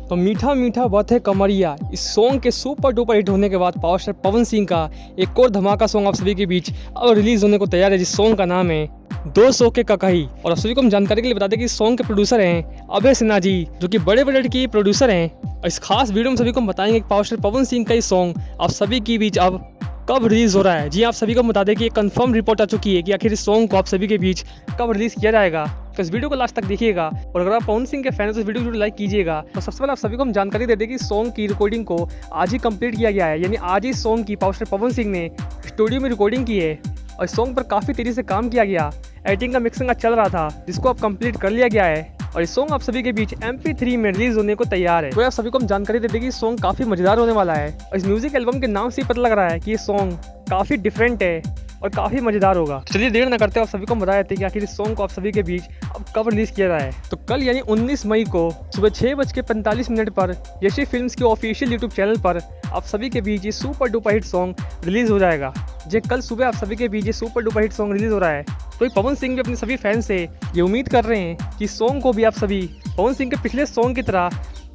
तो मीठा मीठा बात है कमरिया, इस सॉन्ग के सुपर डुपर हिट होने के बाद पावर स्टार पवन सिंह का एक और धमाका सॉन्ग आप सभी के बीच अब रिलीज होने को तैयार है, जिस सॉन्ग का नाम है दो सौ के ककही। और आप सभी को हम जानकारी के लिए बता दें कि इस सॉन्ग के प्रोड्यूसर हैं अभय सिन्हा जी, जो कि बड़े बड़े के प्रोड्यूसर हैं। और इस खास वीडियो में सभी को हम बताएंगे कि पावर स्टार पवन सिंह का इस सॉन्ग आप सभी के बीच अब कब रिलीज हो रहा है। जी आप सभी को बता दें कि एक कंफर्म रिपोर्ट आ चुकी है कि आखिर इस सॉन्ग को आप सभी के बीच कब रिलीज किया जाएगा। तो इस वीडियो को लास्ट तक देखिएगा और अगर आप पवन सिंह के फैन हो तो इस वीडियो को लाइक कीजिएगा। तो सबसे पहले आप सभी को हम जानकारी दे दें कि इस सॉन्ग की रिकॉर्डिंग को आज ही कंप्लीट किया गया है, यानी आज ही इस सॉन्ग की पावर स्टार पवन सिंह ने स्टूडियो में रिकॉर्डिंग की है और इस सॉन्ग पर काफ़ी तेज़ी से काम किया गया। एडिटिंग का मिक्सिंग का चल रहा था, जिसको अब कंप्लीट कर लिया गया है और इस सॉन्ग आप सभी के बीच MP3 में रिलीज होने को तैयार है। तो आप सभी को हम जानकारी देते हैं कि सॉन्ग काफ़ी मजेदार होने वाला है और इस म्यूजिक एल्बम के नाम से ही पता लग रहा है कि ये सॉन्ग काफ़ी डिफरेंट है और काफ़ी मजेदार होगा। चलिए देर न करते आप सभी को हम बता देते हैं कि आखिर इस सॉन्ग को आप सभी के बीच अब कब रिलीज किया जाए। तो कल यानी 19 मई को सुबह 6:45 पर यशी फिल्म्स के ऑफिशियल यूट्यूब चैनल पर आप सभी के बीच ये super duper hit song release हो जाएगा। जो कल सुबह आप सभी के बीच ये super duper hit song release हो रहा है, तो पवन सिंह भी अपने सभी फैन से ये उम्मीद कर रहे हैं कि सॉन्ग को भी आप सभी पवन सिंह के पिछले सॉन्ग की तरह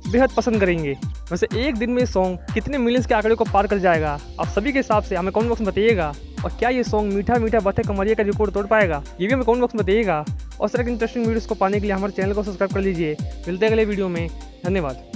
बेहद पसंद करेंगे। वैसे एक दिन में सॉन्ग कितने मिलियंस के आंकड़े को पार कर जाएगा आप सभी के हिसाब से हमें कमेंट बॉक्स में बताइएगा। और क्या ये सॉन्ग मीठा मीठा बात है कमरिया का रिकॉर्ड तोड़ पाएगा, ये भी हमें कमेंट बॉक्स में बताइएगा। और इस तरह के इंटरेस्टिंग वीडियोस को पाने के लिए हमारे चैनल को सब्सक्राइब कर लीजिए। मिलते हैं अगले वीडियो में, धन्यवाद।